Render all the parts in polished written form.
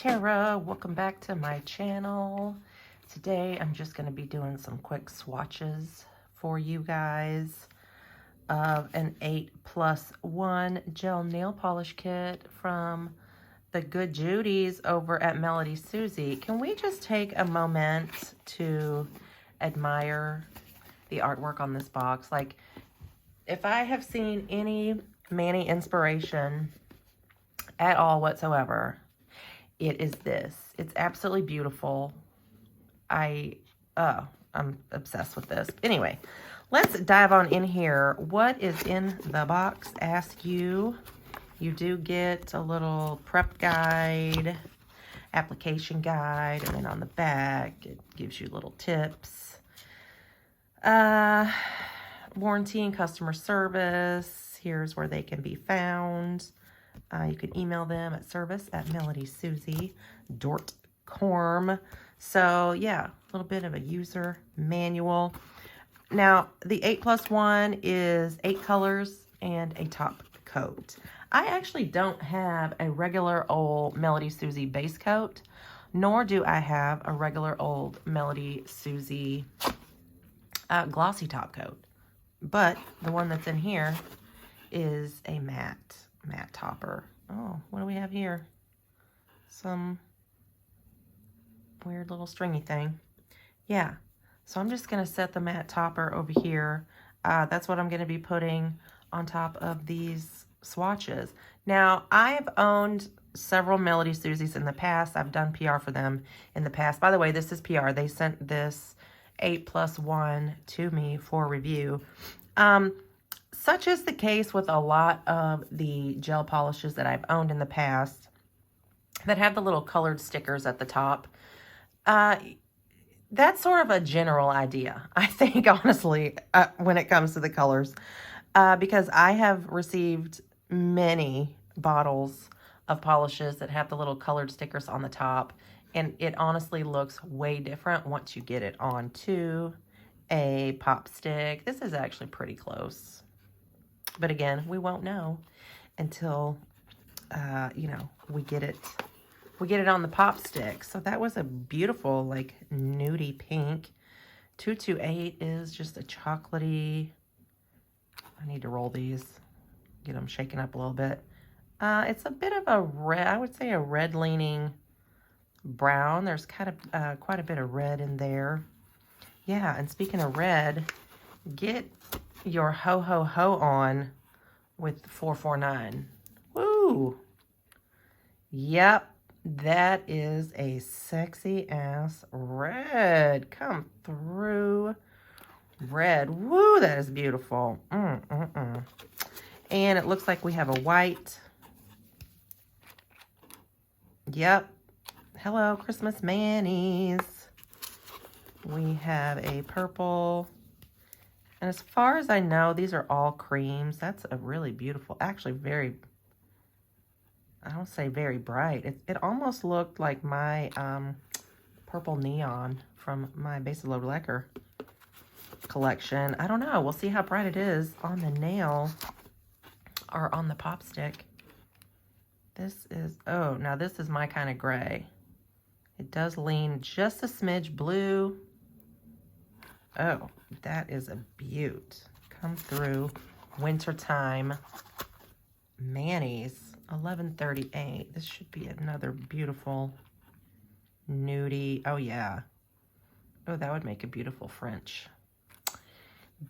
Tara. Welcome back to my channel. Today I'm just going to be doing some quick swatches for you guys of an 8+1 gel nail polish kit from the Good Judies over at Melody Susie. Can we just take a moment to admire the artwork on this box? Like, if I have seen any Manny inspiration at all whatsoever, it is this. It's absolutely beautiful. I'm obsessed with this. Anyway, let's dive on in here. What is in the box? Ask you. You do get a little prep guide, application guide, and then on the back, it gives you little tips. Warranty and customer service. Here's where they can be found. You can email them at service@melodysusie.com. So yeah, a little bit of a user manual. Now, the 8+1 is 8 colors and a top coat. I actually don't have a regular old Melody Susie base coat, nor do I have a regular old Melody Susie glossy top coat. But the one that's in here is a matte topper. Oh, what do we have here? Some weird little stringy thing. Yeah, so I'm just gonna set the matte topper over here. That's what I'm gonna be putting on top of these swatches. Now, I've owned several Melody Susies in the past. I've done PR for them in the past. By the way, this is PR. They sent this 8+1 to me for review. Such is the case with a lot of the gel polishes that I've owned in the past that have the little colored stickers at the top. That's sort of a general idea, I think, honestly, when it comes to the colors, because I have received many bottles of polishes that have the little colored stickers on the top, and it honestly looks way different once you get it onto a pop stick. This is actually pretty close. But again, we won't know until, you know, we get it on the pop stick. So that was a beautiful, like, nudie pink. 228 is just a chocolatey. I need to roll these, get them shaken up a little bit. It's a bit of a red, I would say a red leaning brown. There's kind of quite a bit of red in there. Yeah, and speaking of red, get your ho ho ho on with 449. Woo! Yep, that is a sexy ass red. Come through. Red. Woo, that is beautiful. And it looks like we have a white. Yep. Hello, Christmas Mannies. We have a purple. And as far as I know, these are all creams. That's a really beautiful, actually very, I don't say very bright. It almost looked like my purple neon from my Base-A-Load Lacquer collection. I don't know. We'll see how bright it is on the nail or on the pop stick. This is, oh, now this is my kind of gray. It does lean just a smidge blue. Oh, that is a beaut. Come through. Wintertime. Manny's. 1138. This should be another beautiful nudie. Oh, yeah. Oh, that would make a beautiful French.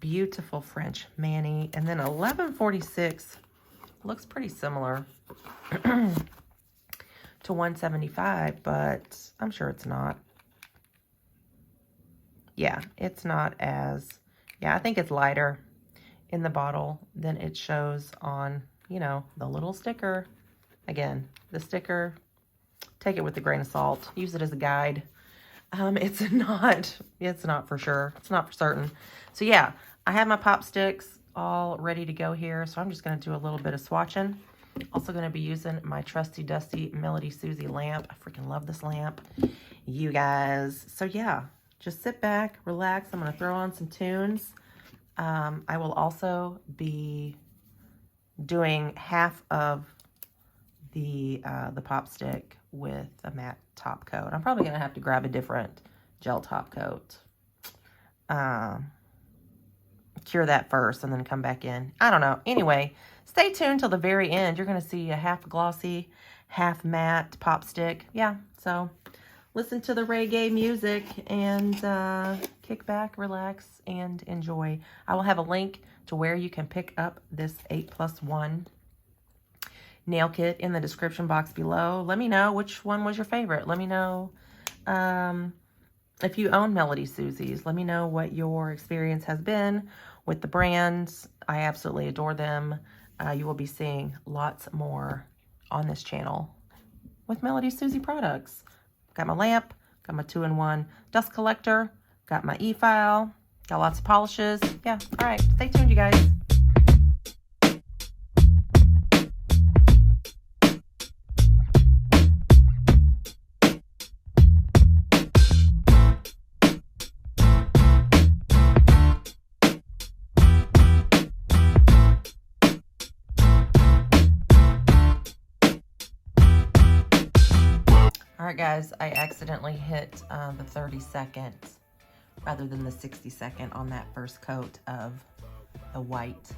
Beautiful French Manny. And then 1146 looks pretty similar to 175, but I'm sure it's not. Yeah, it's not as, yeah, I think it's lighter in the bottle than it shows on, you know, the little sticker. Again, the sticker, take it with a grain of salt. Use it as a guide. It's not for sure. It's not for certain. So yeah, I have my pop sticks all ready to go here. So I'm just going to do a little bit of swatching. Also going to be using my trusty dusty Melody Susie lamp. I freaking love this lamp, you guys. So yeah. Just sit back, relax. I'm going to throw on some tunes. I will also be doing half of the pop stick with a matte top coat. I'm probably going to have to grab a different gel top coat. Cure that first and then come back in. I don't know. Anyway, stay tuned till the very end. You're going to see a half glossy, half matte pop stick. Yeah, so listen to the reggae music and kick back, relax, and enjoy. I will have a link to where you can pick up this 8+1 nail kit in the description box below. Let me know which one was your favorite. Let me know if you own Melody Susie's. Let me know what your experience has been with the brands. I absolutely adore them. You will be seeing lots more on this channel with Melody Susie products. Got my lamp, got my 2-in-1 dust collector, got my e-file, got lots of polishes. Yeah, all right, stay tuned, you guys. All right, guys, I accidentally hit the 30-second rather than the 60-second on that first coat of the white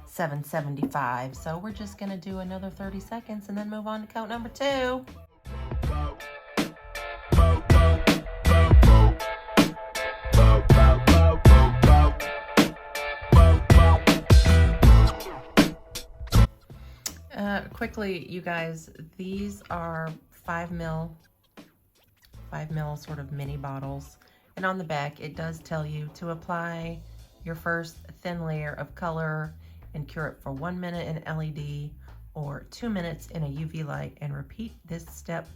775. So we're just gonna do another 30 seconds and then move on to coat number 2. Quickly, you guys, these are 5 mil sort of mini bottles, and on the back it does tell you to apply your first thin layer of color and cure it for 1 minute in LED or 2 minutes in a UV light, and repeat this step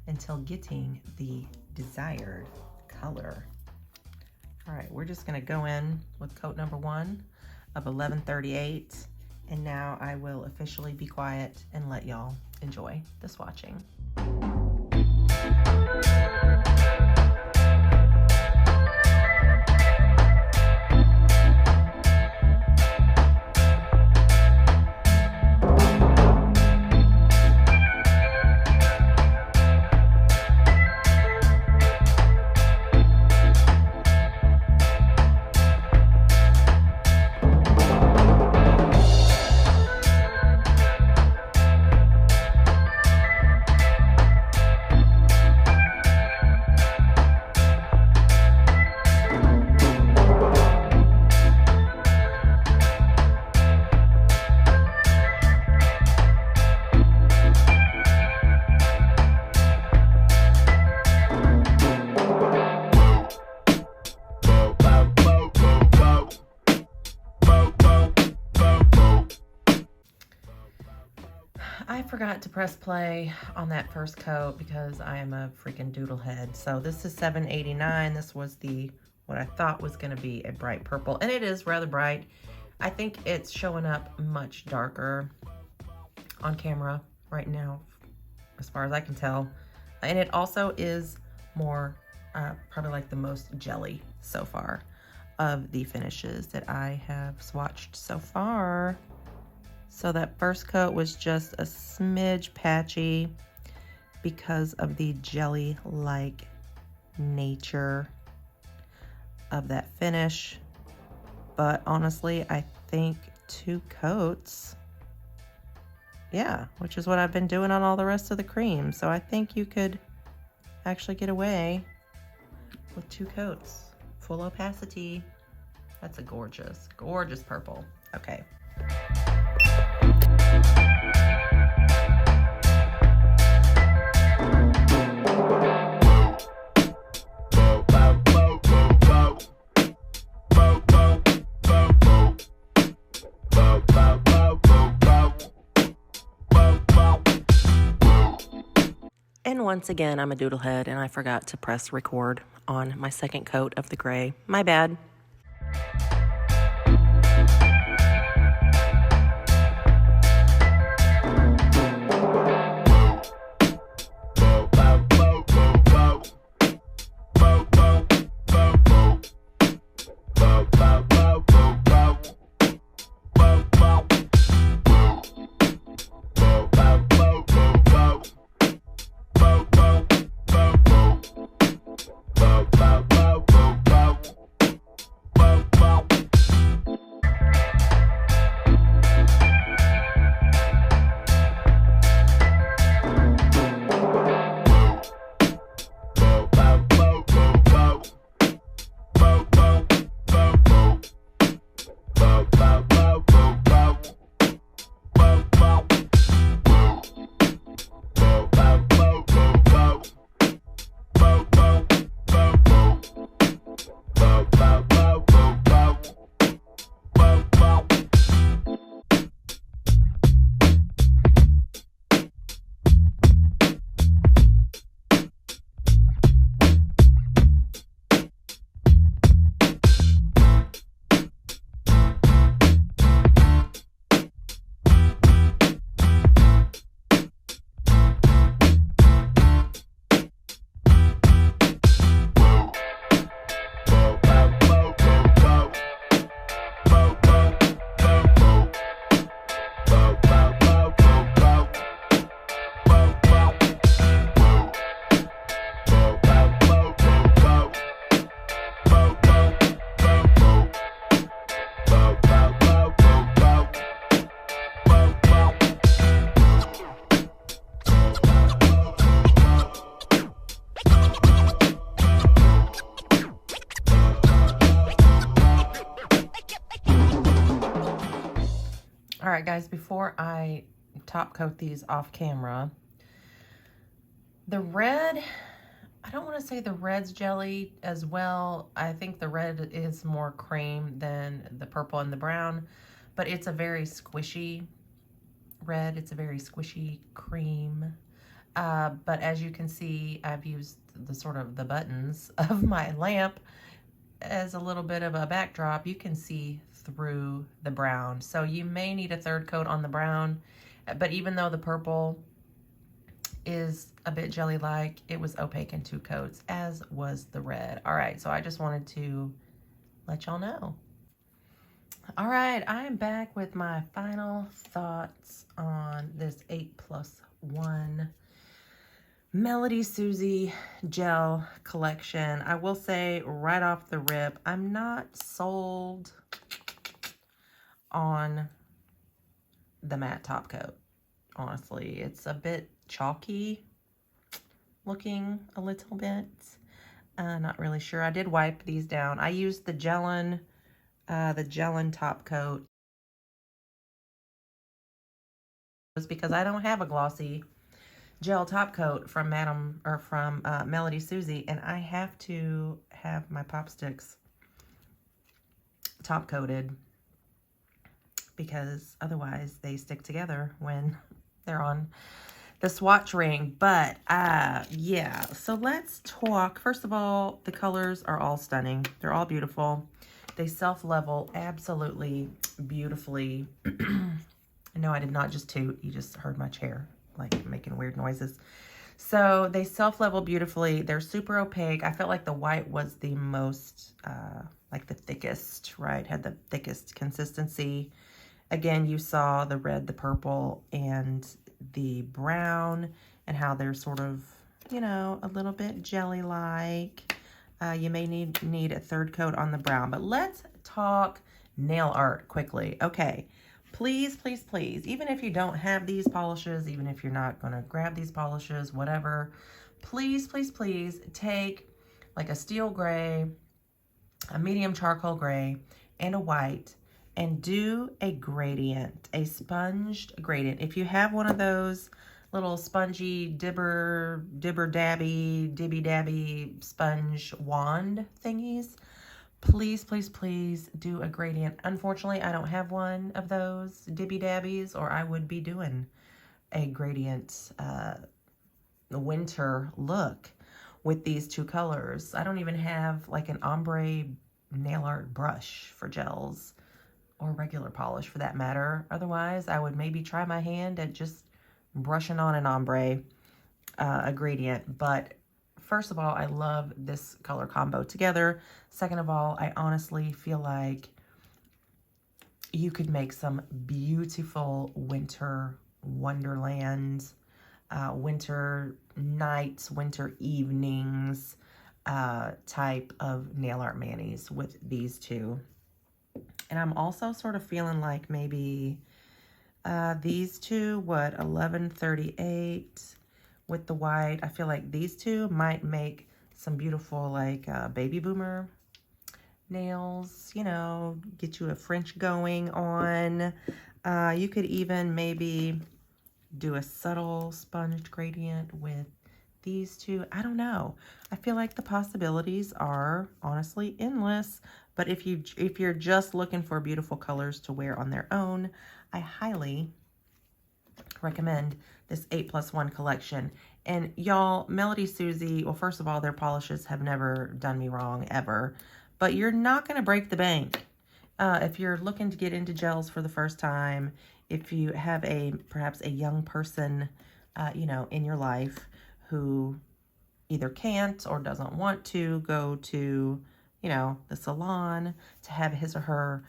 until getting the desired color. All right, we're just gonna go in with coat number 1 of 1138, and now I will officially be quiet and let y'all enjoy the swatching. I forgot to press play on that first coat because I am a freaking doodlehead. So this is 789. This was what I thought was going to be a bright purple, and it is rather bright. I think it's showing up much darker on camera right now, as far as I can tell. And it also is more, probably like the most jelly so far of the finishes that I have swatched so far. So that first coat was just a smidge patchy because of the jelly-like nature of that finish. But honestly, I think 2 coats, yeah, which is what I've been doing on all the rest of the cream. So I think you could actually get away with 2 coats. Full opacity. That's a gorgeous, gorgeous purple. Okay. And once again, I'm a doodlehead and I forgot to press record on my second coat of the gray. My bad. All right, guys, before I top coat these off camera, the red, I don't want to say the red's jelly as well. I think the red is more cream than the purple and the brown, but it's a very squishy red. It's a very squishy cream. But as you can see, I've used the sort of the buttons of my lamp as a little bit of a backdrop. You can see through the brown. So you may need a third coat on the brown, but even though the purple is a bit jelly-like, it was opaque in 2 coats, as was the red. All right, so I just wanted to let y'all know. All right, I am back with my final thoughts on this 8+1 Melody Susie gel collection. I will say right off the rip, I'm not sold on the matte top coat. Honestly, it's a bit chalky looking a little bit. Not really sure. I did wipe these down. I used the Gelin top coat because I don't have a glossy gel top coat from Melody Susie, and I have to have my Pop Sticks top coated because otherwise they stick together when they're on the swatch ring. But yeah, so let's talk. First of all, the colors are all stunning. They're all beautiful. They self-level absolutely beautifully. No, I did not just toot. You just heard my chair like making weird noises. So they self-level beautifully. They're super opaque. I felt like the white was the most, like the thickest, right? Had the thickest consistency. Again, you saw the red, the purple, and the brown, and how they're sort of, you know, a little bit jelly-like. You may need a third coat on the brown. But let's talk nail art quickly. Okay. Please, please, please, even if you don't have these polishes, even if you're not going to grab these polishes, whatever, please, please, please take like a steel gray, a medium charcoal gray, and a white, and do a gradient, a sponged gradient. If you have one of those little spongy dibby dabby sponge wand thingies, please, please, please do a gradient. Unfortunately, I don't have one of those dibby dabbies, or I would be doing a gradient winter look with these 2 colors. I don't even have like an ombre nail art brush for gels, or regular polish for that matter. Otherwise, I would maybe try my hand at just brushing on an ombre, a gradient. But first of all, I love this color combo together. Second of all, I honestly feel like you could make some beautiful winter wonderlands, winter nights, winter evenings type of nail art manis with these 2. And I'm also sort of feeling like maybe these 2, what, 1138 with the white. I feel like these 2 might make some beautiful like baby boomer nails, you know, get you a French going on. You could even maybe do a subtle sponge gradient with these 2. I don't know. I feel like the possibilities are honestly endless. But if you're just looking for beautiful colors to wear on their own, I highly recommend this 8+1 collection. And y'all, Melody Susie, well, first of all, their polishes have never done me wrong ever, but you're not going to break the bank. If you're looking to get into gels for the first time, if you have perhaps a young person, you know, in your life who either can't or doesn't want to go to, you know, the salon to have his or her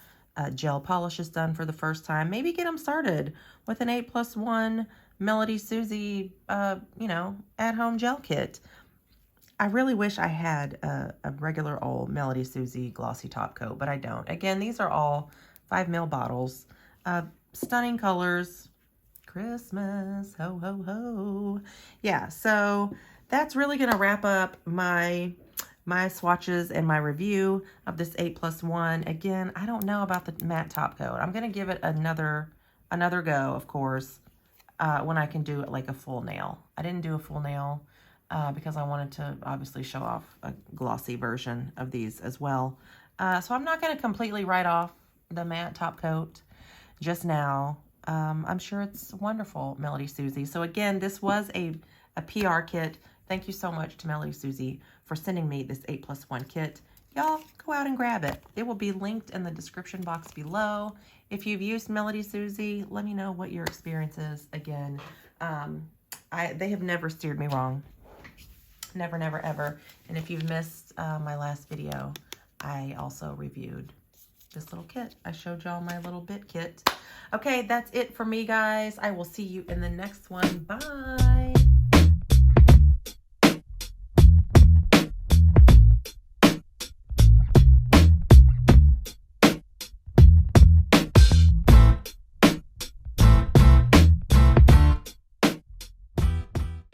gel polishes done for the first time, maybe get them started with an 8+1 Melody Susie, you know, at-home gel kit. I really wish I had a regular old Melody Susie glossy top coat, but I don't. Again, these are all 5 ml bottles. Stunning colors. Christmas. Ho, ho, ho. Yeah, so that's really going to wrap up my swatches and my review of this 8+1. Again, I don't know about the matte top coat. I'm going to give it another another go, of course, when I can do it like a full nail. I didn't do a full nail because I wanted to obviously show off a glossy version of these as well. So I'm not going to completely write off the matte top coat just now. I'm sure it's wonderful, Melody Susie. So again, this was a PR kit. Thank you so much to Melody Susie for sending me this 8+1 kit. Y'all, go out and grab it. It will be linked in the description box below. If you've used Melody Susie, let me know what your experience is. Again, they have never steered me wrong. Never, never, ever. And if you've missed my last video, I also reviewed this little kit. I showed y'all my little bit kit. Okay, that's it for me, guys. I will see you in the next one. Bye.